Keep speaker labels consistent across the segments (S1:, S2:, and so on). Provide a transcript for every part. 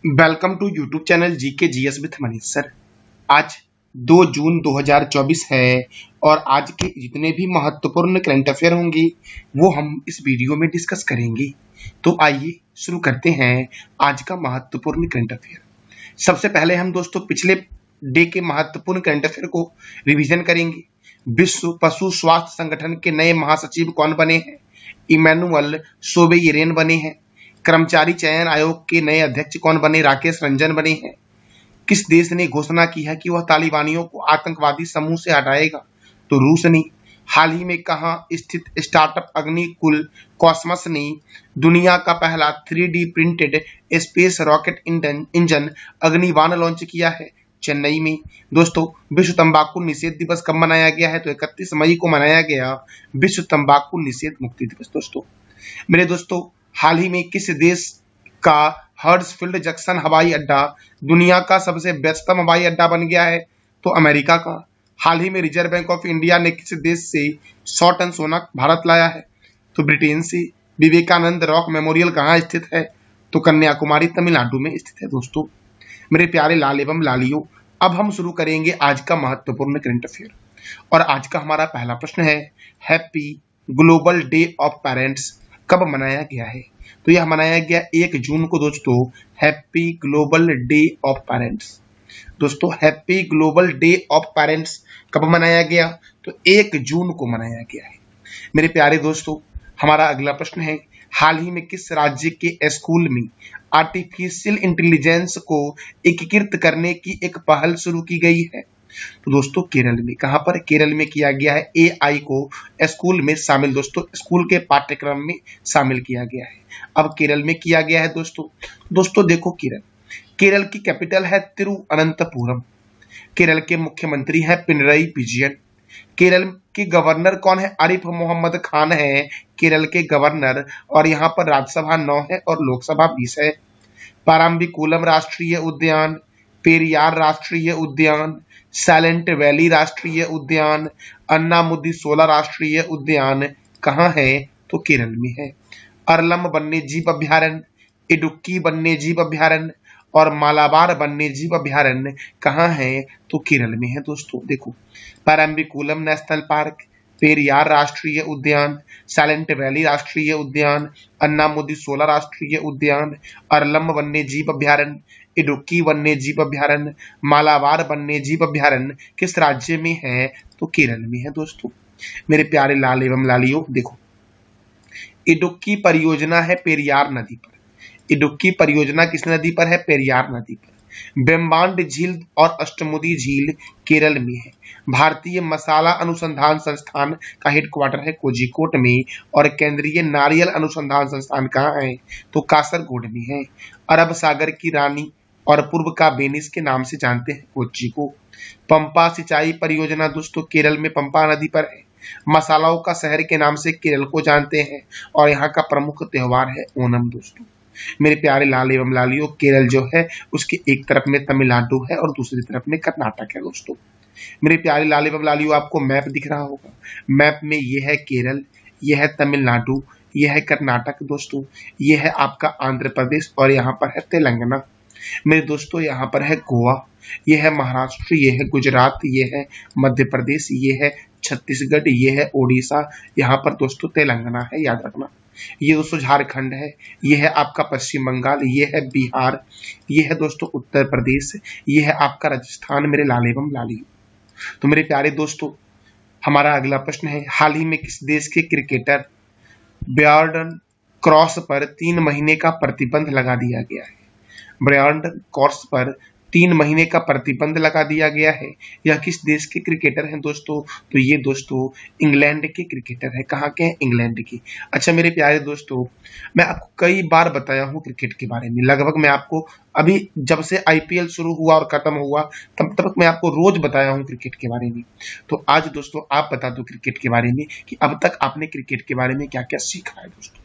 S1: Welcome to YouTube channel GK GS with Manish sir. आज 2 जून 2024 है और आज के जितने भी महत्वपूर्ण करंट अफेयर होंगे वो हम इस वीडियो में डिस्कस करेंगे। तो आइए शुरू करते हैं आज का महत्वपूर्ण करंट अफेयर। सबसे पहले हम दोस्तों पिछले डे के महत्वपूर्ण करंट अफेयर को रिवीजन करेंगे। विश्व पशु स्वास्थ्य संगठन के नए महासचिव कौन बने हैं? इमैनुअल सोबेयरेन बने हैं। कर्मचारी चयन आयोग के नए अध्यक्ष कौन बने? राकेश रंजन बने हैं। किस देश ने घोषणा की है कि वह तालिबानियों को आतंकवादी समूह से हटाएगा? तो रूस ने। हाल ही में कहां स्थित स्टार्टअप अग्निकुल कॉस्मस ने दुनिया का पहला 3D printed space rocket engine Agnibaan launch किया है? चेन्नई में। दोस्तों विश्व तंबाकू निषेध दिवस कब मनाया गया है? तो 31 मई को मनाया गया विश्व तंबाकू निषेध मुक्ति दिवस। दोस्तों मेरे दोस्तों हाल ही में किस देश का हर्ट्सफील्ड जंक्शन हवाई अड्डा दुनिया का सबसे व्यस्तम हवाई अड्डा बन गया है? तो अमेरिका का। हाल ही में रिजर्व बैंक ऑफ इंडिया ने किस देश से 100 टन सोना भारत लाया है? तो ब्रिटेन से। विवेकानंद रॉक मेमोरियल कहाँ स्थित है? तो कन्याकुमारी तमिलनाडु में स्थित है। दोस्तों मेरे प्यारे लाल एवं लालियों, अब हम शुरू करेंगे आज का महत्वपूर्ण करंट अफेयर और आज का हमारा पहला प्रश्न है, happy global day of parents कब मनाया गया है? तो यह मनाया गया 1 जून को। दोस्तों happy global day of parents. दोस्तों happy global day of parents कब मनाया गया? तो 1 जून को मनाया गया है। मेरे प्यारे दोस्तों हमारा अगला प्रश्न है, हाल ही में किस राज्य के स्कूल में आर्टिफिशियल इंटेलिजेंस को एकीकृत करने की एक पहल शुरू की गई है? तो दोस्तों केरल में। कहां पर? केरल में किया गया है। एआई को स्कूल में शामिल, दोस्तों स्कूल के पाठ्यक्रम में शामिल किया गया है। अब केरल में किया गया है। दोस्तों देखो केरल की कैपिटल है तिरुअनंतपुरम। केरल के मुख्यमंत्री है पिनरई विजयन। केरल के गवर्नर कौन है? आरिफ मोहम्मद खान है केरल के गवर्नर और यहाँ पर राज्यसभा 9 है और लोकसभा 20 है। पाराम्बिकुलम राष्ट्रीय उद्यान, पेरियार राष्ट्रीय उद्यान, साइलेंट वैली राष्ट्रीय उद्यान, अन्नामुदी-शोला राष्ट्रीय उद्यान कहाँ है? तो केरल में है। अरलम वन्यजीव अभ्यारण्य, इडुक्की वन्यजीव अभ्यारण्य और मालाबार वन्यजीव अभ्यारण्य कहाँ है? तो केरल में है। दोस्तों देखो पाराम्बिकुलम नेशनल पार्क, पेरियार राष्ट्रीय उद्यान, साइलेंट वैली राष्ट्रीय उद्यान, अन्नामुदी-शोला राष्ट्रीय उद्यान, अरलम वन्यजीव अभ्यारण्य, इडुक्की वन्यजीव अभ्यारण्य, मालाबार वन्यजीव अभ्यारण्य किस राज्य में है? तो केरल में है। दोस्तों मेरे प्यारे लाल एवं लालियों देखो इडुक्की परियोजना है पेरियार नदी पर। इडुक्की परियोजना किस नदी पर है? पेरियार नदी पर। वेम्बांड झील और अष्टमुदी झील केरल में है। भारतीय मसाला अनुसंधान संस्थान का हेडक्वार्टर है कोझिकोड में और केंद्रीय नारियल अनुसंधान संस्थान कहाँ है? तो कासरगोड में है। अरब सागर की रानी और पूर्व का वेनिस के नाम से जानते हैं कोच्चि को। पंपा सिंचाई परियोजना दोस्तों केरल में पंपा नदी पर है। मसालों का शहर के नाम से केरल को जानते हैं और यहाँ का प्रमुख त्योहार है ओणम। दोस्तों मेरे प्यारे लाल एवं लालियों केरल जो है उसके एक तरफ में तमिलनाडु है और दूसरी तरफ में कर्नाटक है। दोस्तों मेरे प्यारे लाल एवं लालियों आपको मैप दिख रहा होगा। मैप में ये है केरल, ये है तमिलनाडु, ये है कर्नाटक, दोस्तों ये है आपका आंध्र प्रदेश और यहाँ पर है तेलंगाना। मेरे दोस्तों यहाँ पर है गोवा, ये है महाराष्ट्र, ये है गुजरात, ये है मध्य प्रदेश, ये है छत्तीसगढ़, ये है ओडिशा, यहाँ पर दोस्तों तेलंगाना है, याद रखना। ये दोस्तों झारखंड है, ये है आपका पश्चिम बंगाल, ये है बिहार, ये है दोस्तों उत्तर प्रदेश, ये है आपका राजस्थान। मेरे लाल एवं लालियों तो मेरे प्यारे दोस्तों हमारा अगला प्रश्न है, हाल ही में किस देश के क्रिकेटर ब्रायन क्रॉस पर 3 महीने का प्रतिबंध लगा दिया गया है? ब्रायन क्रॉस पर 3 महीने का प्रतिबंध लगा दिया गया है। यह किस देश के क्रिकेटर हैं दोस्तों? तो ये दोस्तों इंग्लैंड के क्रिकेटर है। कहाँ के हैं? इंग्लैंड के। अच्छा मेरे प्यारे दोस्तों मैं आपको कई बार बताया हूँ क्रिकेट के बारे में। लगभग मैं आपको अभी जब से आईपीएल शुरू हुआ और खत्म हुआ तब तक मैं आपको रोज बताया हूँ क्रिकेट के बारे में। तो आज दोस्तों आप बता दो क्रिकेट के बारे में कि अब तक आपने क्रिकेट के बारे में क्या क्या सीखा है। दोस्तों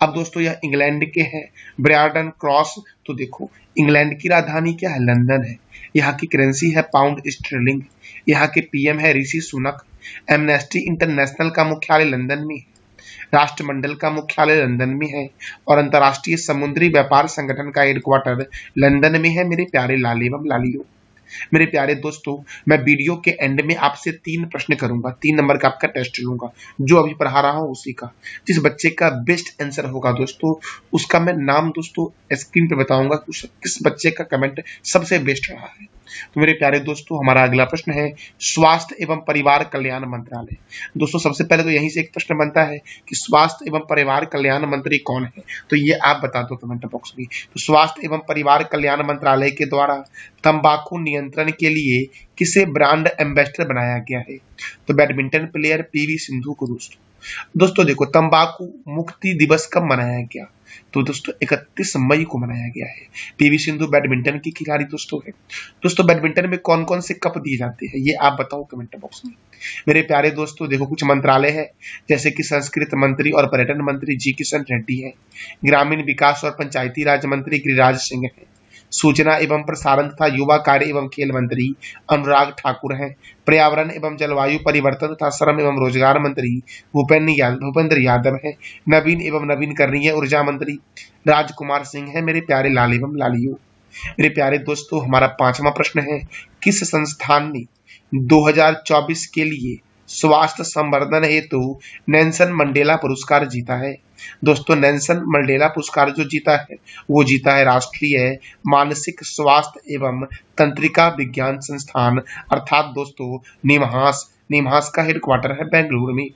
S1: अब दोस्तों यह इंग्लैंड के हैं ब्रायन क्रॉस। तो देखो इंग्लैंड की राजधानी क्या है? लंदन है। यहाँ की करेंसी है पाउंड स्टर्लिंग। यहाँ के पीएम है ऋषि सुनक। एमनेस्टी इंटरनेशनल का मुख्यालय लंदन में है। राष्ट्रमंडल का मुख्यालय लंदन में है और अंतर्राष्ट्रीय समुद्री व्यापार संगठन का हेडक्वार्टर लंदन में है। मेरे प्यारे लाल एवं लालियों, मेरे प्यारे दोस्तों, मैं वीडियो के एंड में आपसे 3 प्रश्न करूंगा। 3 नंबर का आपका टेस्ट लूंगा, जो अभी पढ़ा रहा हूं उसी का। जिस बच्चे का बेस्ट आंसर होगा दोस्तों, उसका मैं नाम दोस्तों स्क्रीन पे बताऊंगा किस बच्चे का कमेंट सबसे बेस्ट रहा है। तो मेरे प्यारे दोस्तों, हमारा अगला प्रश्न है स्वास्थ्य एवं परिवार कल्याण मंत्रालय। दोस्तों सबसे पहले तो यहीं से एक प्रश्न बनता है कि स्वास्थ्य एवं परिवार कल्याण मंत्री कौन है, तो ये आप बता दो कमेंट बॉक्स में। तो स्वास्थ्य एवं परिवार कल्याण मंत्रालय के द्वारा तंबाकू नियंत्रण के लिए किसे ब्रांड एम्बेसडर बनाया गया है, तो बैडमिंटन प्लेयर पीवी सिंधु को। दोस्तों देखो, तंबाकू मुक्ति दिवस कब मनाया गया, तो दोस्तों 31 मई को मनाया गया है। पीवी सिंधु बैडमिंटन की खिलाड़ी दोस्तों है। दोस्तों बैडमिंटन में कौन कौन से कप दिए जाते हैं, ये आप बताओ कमेंट बॉक्स में। मेरे प्यारे दोस्तों देखो, कुछ मंत्रालय है जैसे कि संस्कृति मंत्री और पर्यटन मंत्री जी किशन रेड्डी है, ग्रामीण विकास और पंचायती राज मंत्री गिरिराज सिंह है, सूचना एवं प्रसारण तथा युवा कार्य एवं खेल मंत्री अनुराग ठाकुर हैं, पर्यावरण एवं जलवायु परिवर्तन तथा श्रम एवं रोजगार मंत्री भूपेंद्र यादव है, नवीन एवं नवीनकरणीय ऊर्जा मंत्री राजकुमार सिंह है। मेरे प्यारे लाल एवं लालियों, मेरे प्यारे दोस्तों, हमारा 5वां प्रश्न है किस संस्थान ने 2024 के लिए स्वास्थ्य संवर्धन हेतु नेल्सन मंडेला पुरस्कार जीता है। दोस्तों नेल्सन मंडेला पुरस्कार जो जीता है वो जीता है राष्ट्रीय मानसिक स्वास्थ्य एवं तंत्रिका विज्ञान संस्थान अर्थात दोस्तों निमहांस का हेडक्वार्टर है बेंगलुरु में।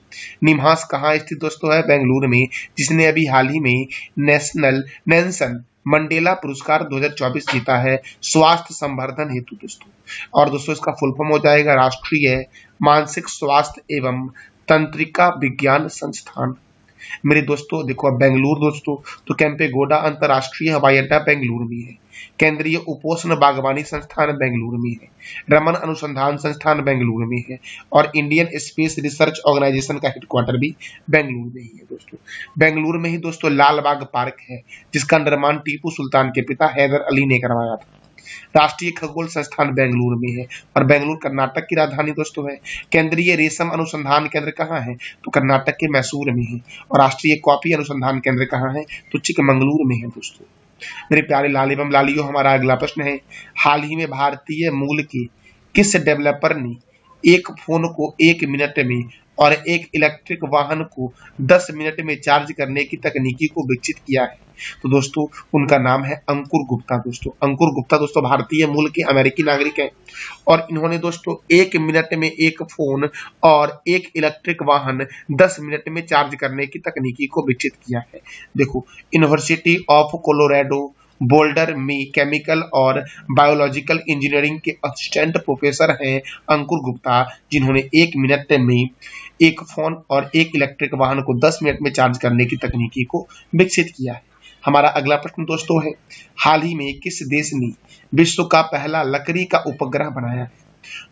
S1: निमहांस कहाँ स्थित दोस्तों है, बेंगलुरु में, जिसने अभी हाल ही में नेल्सन मंडेला पुरस्कार 2024 जीता है स्वास्थ्य संवर्धन हेतु दोस्तों। और दोस्तों इसका फुल फॉर्म हो जाएगा राष्ट्रीय मानसिक स्वास्थ्य एवं तंत्रिका विज्ञान संस्थान। मेरे दोस्तों देखो, अब बेंगलुरु दोस्तों, तो कैंपेगौड़ा अंतरराष्ट्रीय हवाई अड्डा बेंगलुरु में है, केंद्रीय उपोष्ण बागवानी संस्थान बेंगलुरु में है, रमन अनुसंधान संस्थान बेंगलुरु में है और इंडियन स्पेस रिसर्च ऑर्गेनाइजेशन का हेडक्वार्टर भी बेंगलुरु में ही है दोस्तों। बेंगलुरु में ही दोस्तों लाल बाग पार्क है, जिसका निर्माण टीपू सुल्तान के पिता हैदर अली ने करवाया था। राष्ट्रीय खगोल संस्थान बेंगलुरु में है और बेंगलुरु कर्नाटक की राजधानी दोस्तों है। केंद्रीय रेशम अनुसंधान केंद्र कहाँ है, तो कर्नाटक के मैसूर में है। और राष्ट्रीय कॉफी अनुसंधान केंद्र कहाँ है, तो चिकमंगलुरु में है दोस्तों। मेरे प्यारे लाल एवं लालियों, हमारा अगला प्रश्न है हाल ही में भारतीय मूल के किस डेवलपर ने एक फोन को 1 मिनट में और एक इलेक्ट्रिक वाहन को 10 मिनट में चार्ज करने की तकनीकी को विकसित किया है, तो दोस्तों उनका नाम है अंकुर गुप्ता दोस्तों। अंकुर गुप्ता दोस्तों भारतीय मूल के अमेरिकी नागरिक हैं और इन्होंने दोस्तों 1 मिनट में एक फोन और एक इलेक्ट्रिक वाहन 10 मिनट में चार्ज करने की तकनीकी को विकसित किया है। देखो, यूनिवर्सिटी ऑफ कोलोराडो बोल्डर में केमिकल और बायोलॉजिकल इंजीनियरिंग के असिस्टेंट प्रोफेसर हैं अंकुर गुप्ता, जिन्होंने 1 मिनट में एक फोन और एक इलेक्ट्रिक वाहन को 10 मिनट में चार्ज करने की तकनीकी को विकसित किया है। हमारा अगला प्रश्न दोस्तों है हाल ही में किस देश ने विश्व का पहला लकड़ी का उपग्रह बनाया है,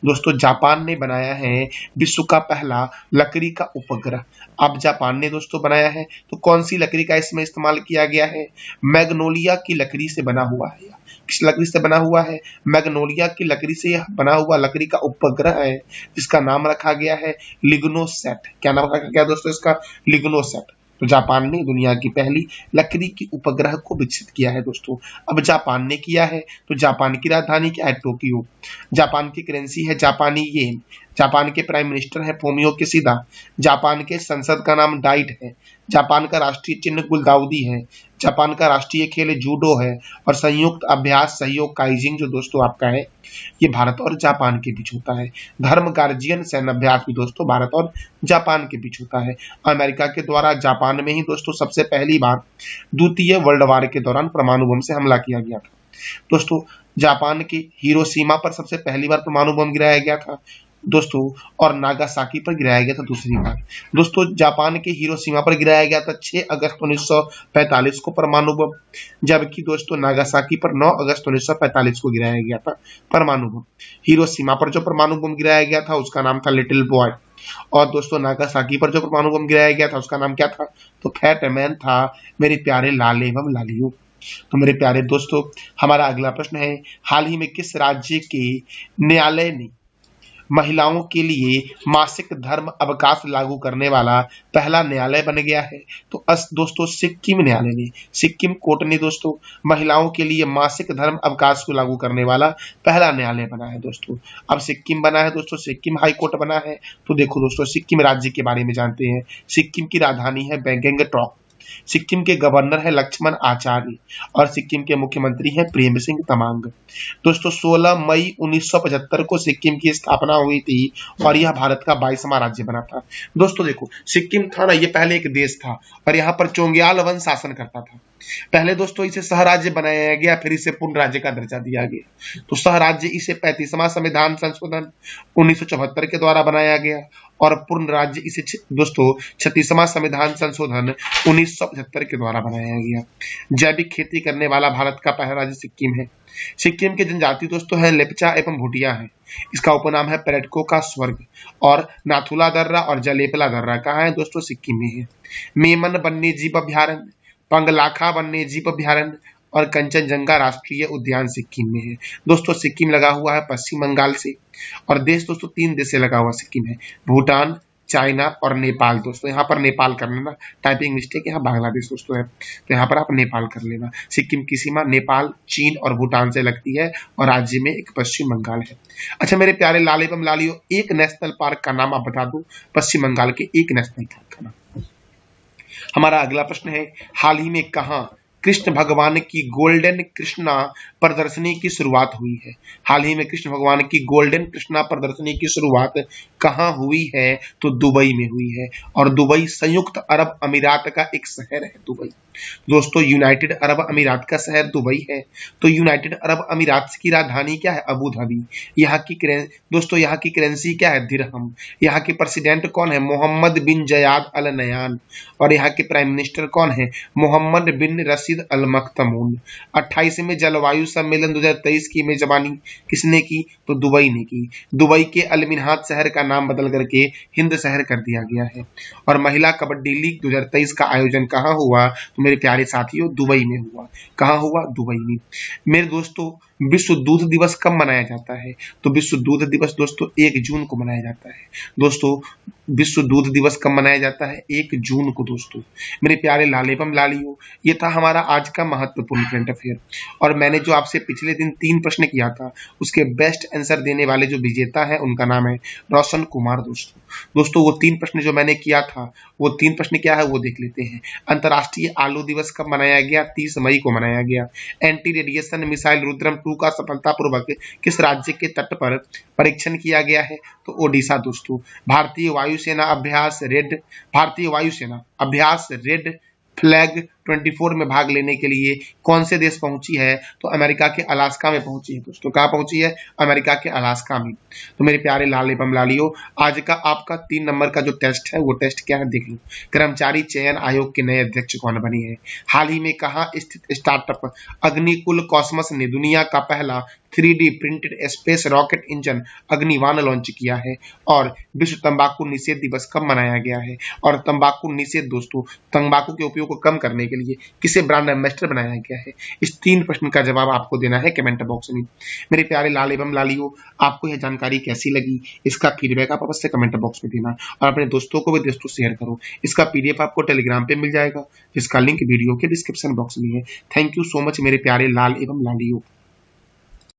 S1: दोस्तों जापान ने बनाया है विश्व का पहला लकड़ी का उपग्रह। अब जापान ने दोस्तों बनाया है, तो कौन सी लकड़ी का इसमें इस्तेमाल किया गया है, मैग्नोलिया की लकड़ी से बना हुआ है। किस लकड़ी से बना हुआ है, मैग्नोलिया की लकड़ी से यह बना हुआ लकड़ी का उपग्रह है, जिसका नाम रखा गया है लिग्नोसेट। क्या नाम रखा गया दोस्तों इसका, लिग्नोसेट। तो जापान ने दुनिया की पहली लकड़ी की उपग्रह को विकसित किया है दोस्तों। अब जापान ने किया है, तो जापान की राजधानी क्या है, टोक्यो। जापान की करेंसी है जापानी येन। जापान के प्राइम मिनिस्टर है फोमियो किशिदा। जापान के संसद का नाम डाइट है। जापान का राष्ट्रीय चिन्ह गुलदाउदी है। जापान का राष्ट्रीय खेल जूडो है और संयुक्त अभ्यास सहयोग काइजिंग जो दोस्तों आपका है, ये भारत और जापान के बीच होता है। धर्म गार्जियन सैन्य अभ्यास भी दोस्तों भारत और जापान के बीच होता है। अमेरिका के द्वारा जापान में ही दोस्तों सबसे पहली बार द्वितीय वर्ल्ड वार के दौरान परमाणु बम से हमला किया गया था दोस्तों। जापान के हिरोशिमा पर सबसे पहली बार परमाणु बम गिराया गया था दोस्तों, और नागासाकी पर गिराया गया था दूसरी बार दोस्तों। जापान के हिरोशिमा पर गिराया गया था 6 अगस्त 1945 को परमाणु बम, जबकि दोस्तों नागासाकी पर 9 अगस्त 1945 को गिराया गया था परमाणु बम। हिरोशिमा पर जो परमाणु बम गिराया गया था उसका नाम था लिटिल बॉय, और दोस्तों नागासाकी पर जो परमाणु बम गिराया गया था उसका नाम क्या था, तो फैट मैन था। मेरे प्यारे लाल एवं लालियों, तो मेरे प्यारे दोस्तों, हमारा अगला प्रश्न है हाल ही में किस राज्य के न्यायालय ने महिलाओं के लिए मासिक धर्म अवकाश लागू करने वाला पहला न्यायालय बन गया है। तो दोस्तों सिक्किम न्यायालय ने, सिक्किम कोर्ट ने दोस्तों महिलाओं के लिए मासिक धर्म अवकाश को लागू करने वाला पहला न्यायालय बना है दोस्तों। अब सिक्किम बना है दोस्तों, सिक्किम हाई कोर्ट बना है। तो देखो दोस्तों सिक्किम राज्य के बारे में जानते हैं। सिक्किम की राजधानी है गंगटोक। सिक्किम के गवर्नर है लक्ष्मण आचार्य और सिक्किम के मुख्यमंत्री हैं प्रेम सिंह तमांग। दोस्तों 16 मई 1975 को सिक्किम की स्थापना हुई थी और यह भारत का 22वां राज्य बना था। दोस्तों देखो सिक्किम था ना, ये पहले एक देश था और यहाँ पर चोंग्याल वंश शासन करता था। पहले दोस्तों इसे सह राज्य बनाया गया, फिर इसे पूर्ण राज्य का दर्जा दिया गया। तो सह राज्य इसे 35वां संविधान संशोधन 1974 के द्वारा बनाया गया और पूर्ण राज्य इसे दोस्तों 36वां संविधान संशोधन 1975 के द्वारा बनाया गया। जैविक खेती करने वाला भारत का पहला राज्य सिक्किम है। सिक्किम के जनजाति दोस्तों है लेप्चा एवं भूटिया है। इसका उपनाम है पर्यटकों का स्वर्ग। और नाथुला दर्रा और जलेपला दर्रा कहाँ है दोस्तों? सिक्किम में है। मेमन वन्य जीव अभ्यारण्य, पंगलाखा वन्य जीव अभ्यारण्य और कंचनजंगा राष्ट्रीय उद्यान सिक्किम में है। दोस्तों सिक्किम लगा हुआ है पश्चिम बंगाल से और देश दोस्तों 3 देश से लगा हुआ सिक्किम है, भूटान, चाइना और नेपाल। दोस्तों यहाँ पर नेपाल कर लेना, टाइपिंग मिस्टेक, यहाँ बांग्लादेश दोस्तों है, तो यहाँ पर आप नेपाल कर लेना। सिक्किम की सीमा नेपाल, चीन और भूटान से लगती है और राज्य में एक पश्चिम बंगाल है। अच्छा मेरे प्यारे लाल एवं लालियों, एक नेशनल पार्क का नाम आप बता दो, पश्चिम बंगाल के एक नेशनल पार्क का नाम। हमारा अगला प्रश्न है, हाल ही में कहाँ कृष्ण भगवान की गोल्डन कृष्णा प्रदर्शनी की शुरुआत हुई है? हाल ही में कृष्ण भगवान की गोल्डन कृष्णा प्रदर्शनी की शुरुआत कहाँ हुई है? तो दुबई में हुई है। और दुबई संयुक्त अरब अमीरात का एक शहर है दुबई। दोस्तों यूनाइटेड अरब अमीरात का शहर दुबई है। तो यूनाइटेड अरब अमीरात की राजधानी क्या है? Abu Dhabi. दोस्तों यहाँ की करेंसी क्या है? दिरहम। यहाँ के प्रेसिडेंट कौन है? मोहम्मद बिन जयाद अल नयान। और यहाँ के प्राइम मिनिस्टर कौन है? मोहम्मद बिन रशीद अल मख्तूम। 28वें जलवायु सम्मेलन 2023 की मेजबानी किसने की? तो दुबई ने की। दुबई के अल मिन्हाज शहर का नाम बदल करके हिंद शहर कर दिया गया है। और महिला कबड्डी लीग 2023 का आयोजन कहाँ हुआ? तो मेरे प्यारे साथियों दुबई में हुआ। कहाँ हुआ? दुबई में। मेरे दोस्तों विश्व दूध दिवस कब मनाया जाता है? तो विश्व दूध दिवस दोस्तों 1 जून को मनाया जाता है। दोस्तों विश्व दूध दिवस कब मनाया जाता है? 1 जून को। दोस्तों मेरे प्यारे लाल एवं लालियों, ये था हमारा आज का महत्वपूर्ण करंट अफेयर। और मैंने जो आपसे पिछले दिन 3 प्रश्न किया था उसके बेस्ट आंसर देने वाले जो विजेता है उनका नाम है रोशन कुमार। दोस्तों वो 3 प्रश्न जो मैंने किया था वो 3 प्रश्न क्या है वो देख लेते हैं। अंतर्राष्ट्रीय आलू दिवस कब मनाया गया? 30 मई को मनाया गया। एंटी रेडिएशन मिसाइल रुद्रम 2 का सफलतापूर्वक किस राज्य के तट पर परीक्षण किया गया है? तो ओडिशा। दोस्तों भारतीय वायुसेना अभ्यास रेड फ्लैग 24 में भाग लेने के लिए कौन से देश पहुंची है? तो अमेरिका के अलास्का में पहुंची है। दोस्तों कहाँ पहुंची है? अमेरिका के अलास्का में। तो मेरे प्यारे लाल एवं लालियों, आज का आपका 3 नंबर का जो टेस्ट है वो टेस्ट क्या है देख लो। कर्मचारी चयन आयोग के नए अध्यक्ष कौन बने हैं? हाल ही में कहाँ स्थित स्टार्टअप अग्निकुल कॉस्मस ने दुनिया का पहला 3D printed space rocket engine Agnibaan launch किया है? और विश्व तंबाकू निषेध दिवस कब मनाया गया है? और तंबाकू निषेध दोस्तों तंबाकू के उपयोग को कम करने के लिए किसे ब्रांड एम्बेसडर बनाया गया है? इस 3 प्रश्न का जवाब आपको देना है कमेंट बॉक्स में। मेरे प्यारे लाल एवं लालियों, आपको यह जानकारी कैसी लगी इसका फीडबैक आप अवश्य कमेंट बॉक्स में देना और अपने दोस्तों को भी दोस्तों शेयर करो। इसका PDF आपको टेलीग्राम पे मिल जाएगा जिसका लिंक वीडियो के डिस्क्रिप्शन बॉक्स में है। थैंक यू सो मच मेरे प्यारे लाल एवं लालियों।